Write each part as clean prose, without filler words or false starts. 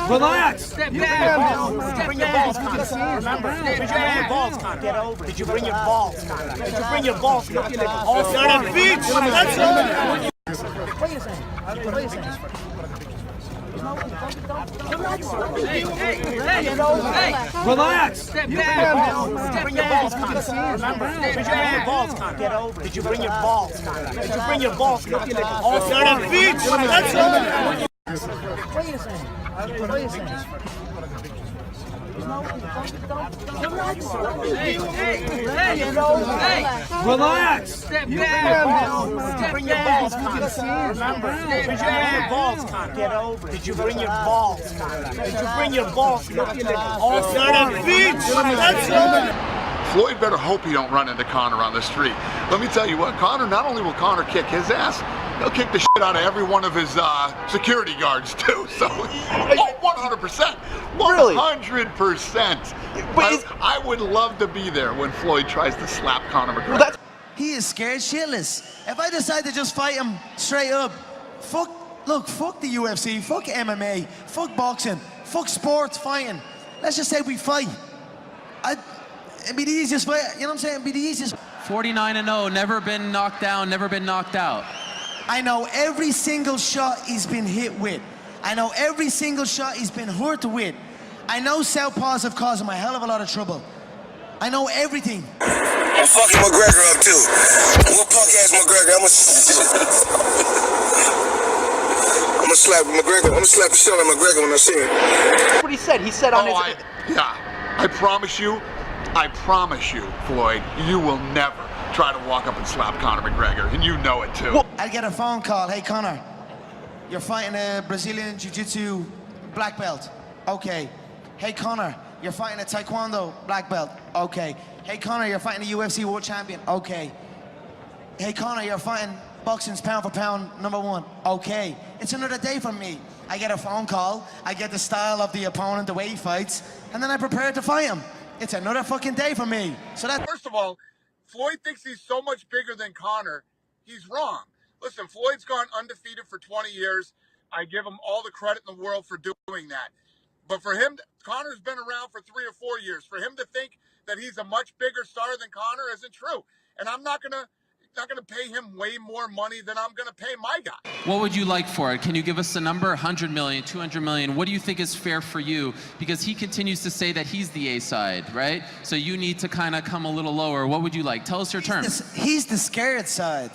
Relax. Step back. Bring your balls, Conor. Remember, did you bring your balls, Conor? Get over. Did you bring your balls, Conor? Did you bring your balls, Conor? Also on a beach. That's all. What are you saying? What are you saying? Relax. Step back. Bring your balls, Conor. Remember, did you bring your balls, Conor? Get over. Did you bring your balls, Conor? Did you bring your balls, Conor? Also on a beach. That's all. What are you saying? What are you saying? Relax. Step back. Bring your balls, Conor. Remember, did you bring your balls, Conor? Get over. Did you bring your balls, Conor? Did you bring your balls, Conor? Also on a beach. That's all. Floyd better hope he don't run into Conor on the street. Let me tell you what, Conor, not only will Conor kick his ass, he'll kick the shit out of every one of his security guards too. So, 100%. 100%. I would love to be there when Floyd tries to slap Conor McGregor. He is scared shitless. If I decide to just fight him straight up, fuck the UFC, fuck MMA, fuck boxing, fuck sports fighting. Let's just say we fight. It'd be the easiest fight, you know what I'm saying? It'd be the easiest. 49-0, never been knocked down, never been knocked out. I know every single shot he's been hit with. I know every single shot he's been hurt with. I know southpaws have caused him a hell of a lot of trouble. I know everything. I'm fucking McGregor up too. What punk ass McGregor? I'm gonna slap McGregor. I'm gonna slap the shit out of McGregor when I see him. That's what he said. He said on his. I promise you, Floyd, you will never try to walk up and slap Conor McGregor, and you know it too. I get a phone call. Hey Conor, you're fighting a Brazilian Jiu-Jitsu black belt. Okay. Hey Conor, you're fighting a Taekwondo black belt. Okay. Hey Conor, you're fighting a UFC world champion. Okay. Hey Conor, you're fighting boxing's pound for pound #1. Okay. It's another day for me. I get a phone call, I get the style of the opponent, the way he fights, and then I prepare to fight him. It's another fucking day for me. So that. First of all, Floyd thinks he's so much bigger than Conor. He's wrong. Listen, Floyd's gone undefeated for 20 years. I give him all the credit in the world for doing that. But for him, Conor's been around for 3 or 4 years. For him to think that he's a much bigger star than Conor isn't true. And I'm not gonna pay him way more money than I'm gonna pay my guy. What would you like for it? Can you give us a number? 100 million, 200 million? What do you think is fair for you? Because he continues to say that he's the A side, right? So you need to kind of come a little lower. What would you like? Tell us your terms. He's the scared side.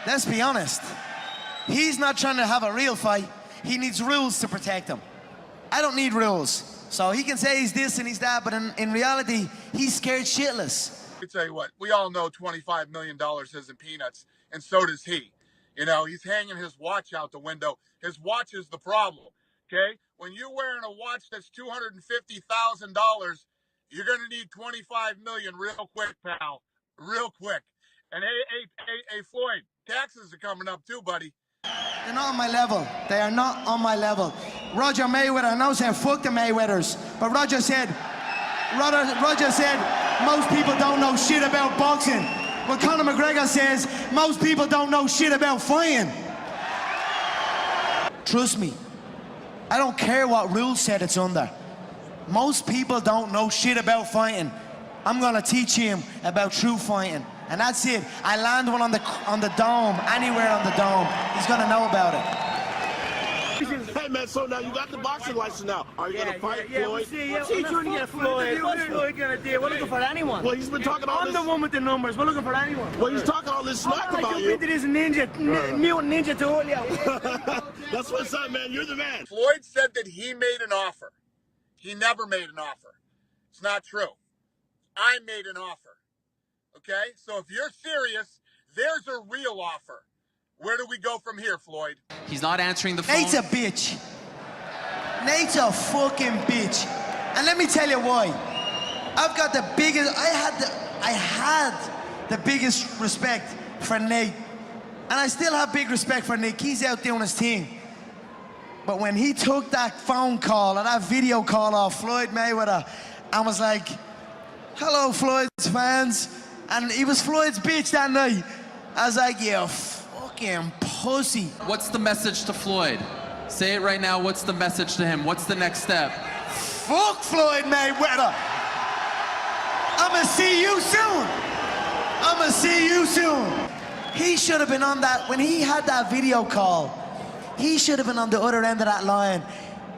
Let's be honest. He's not trying to have a real fight. He needs rules to protect him. I don't need rules. So he can say he's this and he's that, but in reality, he's scared shitless. Let me tell you what, we all know $25 million isn't peanuts, and so does he. You know, he's hanging his watch out the window. His watch is the problem, okay? When you're wearing a watch that's $250,000, you're going to need $25 million real quick, pal. Real quick. And hey, Floyd, taxes are coming up too, buddy. They're not on my level. They are not on my level. Roger Mayweather, I know saying fuck the Mayweathers, but Roger said, most people don't know shit about boxing. Well, Conor McGregor says, most people don't know shit about fighting. Trust me, I don't care what rule set it's under. Most people don't know shit about fighting. I'm gonna teach him about true fighting. And that's it. I land one on the dome, anywhere on the dome. He's gonna know about it. Hey man, so now you got the boxing license now. Are you gonna fight Floyd? What's he trying to get Floyd? What's Floyd gonna do? We're looking for anyone. Well, he's been talking all this. I'm the one with the numbers. We're looking for anyone. Well, he's talking all this smack about you. Into this mutant ninja to hold you. That's what's up, man. You're the man. Floyd said that he made an offer. He never made an offer. It's not true. I made an offer. Okay? So if you're serious, there's a real offer. Where do we go from here, Floyd? He's not answering the phone. Nate's a bitch. Nate's a fucking bitch. And let me tell you why. I've got the biggest, I had the biggest respect for Nate. And I still have big respect for Nick. He's out doing his thing. But when he took that phone call or that video call off Floyd Mayweather, I was like, hello, Floyd's fans. And he was Floyd's bitch that night. I was like, you fucking pussy. What's the message to Floyd? Say it right now. What's the message to him? What's the next step? Fuck Floyd Mayweather. I'ma see you soon. I'ma see you soon. He should have been on that, when he had that video call, he should have been on the other end of that line.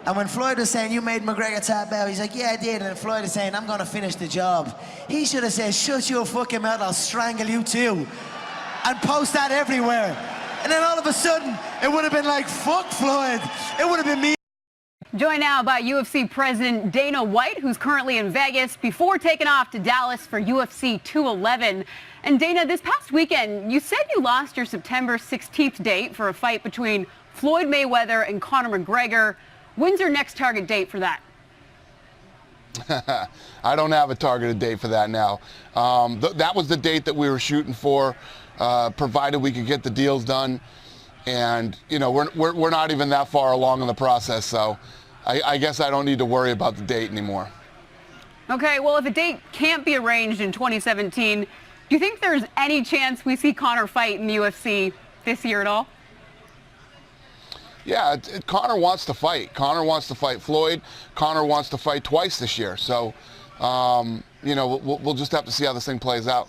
And when Floyd was saying, you made McGregor tap out, he's like, yeah, I did. And Floyd is saying, I'm gonna finish the job. He should have said, shut your fucking mouth, I'll strangle you too. And post that everywhere. And then all of a sudden, it would have been like, fuck Floyd. It would have been me. Joined now by UFC President Dana White, who's currently in Vegas before taking off to Dallas for UFC 211. And Dana, this past weekend, you said you lost your September 16th date for a fight between Floyd Mayweather and Conor McGregor. When's your next target date for that? I don't have a targeted date for that now. That was the date that we were shooting for, provided we could get the deals done. And, you know, we're not even that far along in the process, so I guess I don't need to worry about the date anymore. Okay, well, if a date can't be arranged in 2017, do you think there's any chance we see Conor fight in the UFC this year at all? Yeah, Conor wants to fight. Conor wants to fight Floyd. Conor wants to fight twice this year. So, you know, we'll just have to see how this thing plays out.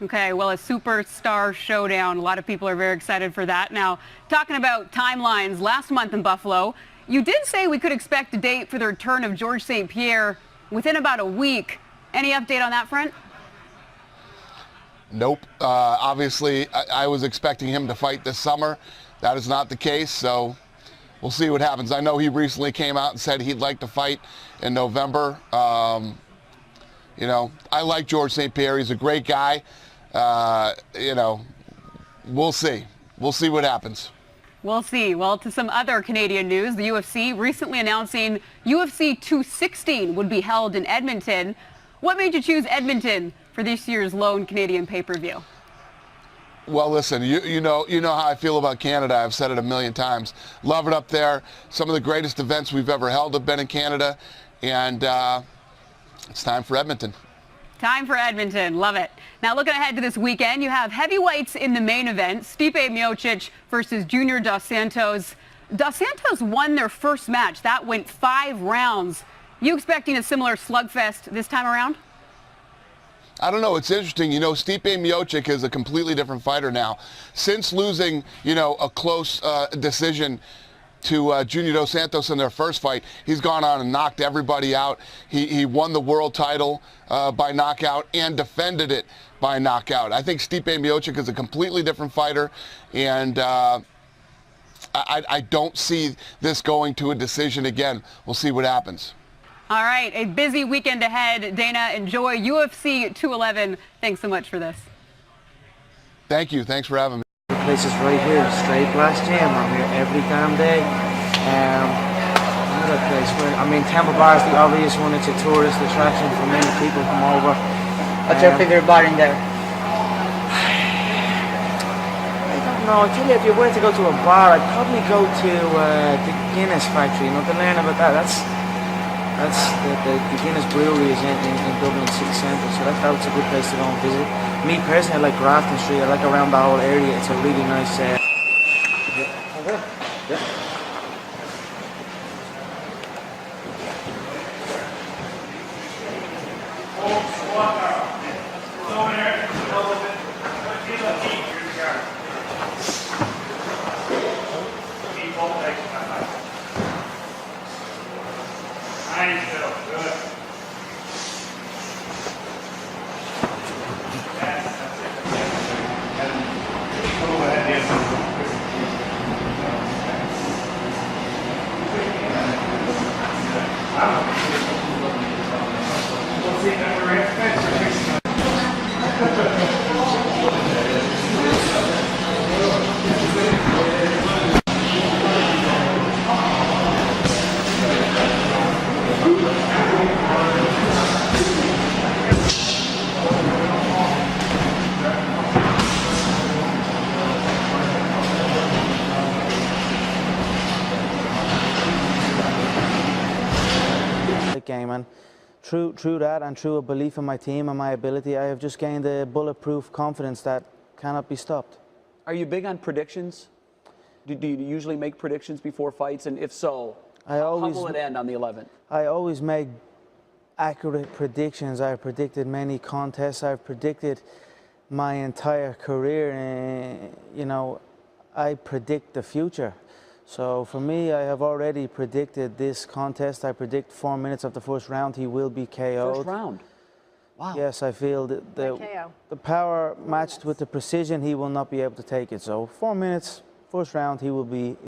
Okay, well, a superstar showdown. A lot of people are very excited for that. Now, talking about timelines, last month in Buffalo, you did say we could expect a date for the return of Georges St-Pierre within about a week. Any update on that front? Nope. Obviously, I was expecting him to fight this summer. That is not the case, so we'll see what happens. I know he recently came out and said he'd like to fight in November. You know, I like Georges St-Pierre. He's a great guy. You know, we'll see. We'll see what happens. We'll see. Well, to some other Canadian news, the UFC recently announcing UFC 216 would be held in Edmonton. What made you choose Edmonton for this year's lone Canadian pay-per-view? Well, listen, you know how I feel about Canada. I've said it a million times. Love it up there. Some of the greatest events we've ever held have been in Canada, and it's time for Edmonton. Time for Edmonton. Love it. Now, looking ahead to this weekend, you have heavyweights in the main event, Stipe Miocic versus Junior Dos Santos. Dos Santos won their first match. That went 5 rounds. You expecting a similar slugfest this time around? I don't know. It's interesting. You know, Stipe Miocic is a completely different fighter now. Since losing, you know, a close decision to Junior Dos Santos in their first fight, he's gone on and knocked everybody out. He won the world title by knockout and defended it by knockout. I think Stipe Miocic is a completely different fighter, and I don't see this going to a decision again. We'll see what happens. All right, a busy weekend ahead. Dana, enjoy UFC 211. Thanks so much for this. Thank you. Thanks for having me. The place is right here, Straight Glass Gym. I'm here every damn day. Another place where, I mean, Temple Bar is the obvious one. It's a tourist attraction for many people come over. What's your favorite bar in there? I don't know. I tell you, if you were to go to a bar, I'd probably go to the Guinness factory, you know, to learn about that. That's the Guinness Brewery is in Dublin City Centre, so that's a good place to go and visit. Me personally, I like Grafton Street. I like around the whole area. It's a really nice. Yeah. Game, and through that and through a belief in my team and my ability, I have just gained a bulletproof confidence that cannot be stopped. Are you big on predictions? Do you usually make predictions before fights? And if so, how will it end on the 11th? I always make accurate predictions. I've predicted many contests. I've predicted my entire career, and you know, I predict the future. So for me, I have already predicted this contest. I predict 4 minutes of the first round he will be KO'd. First round. Wow. Yes, I feel that the power matched with the precision, he will not be able to take it. So 4 minutes, first round, he will be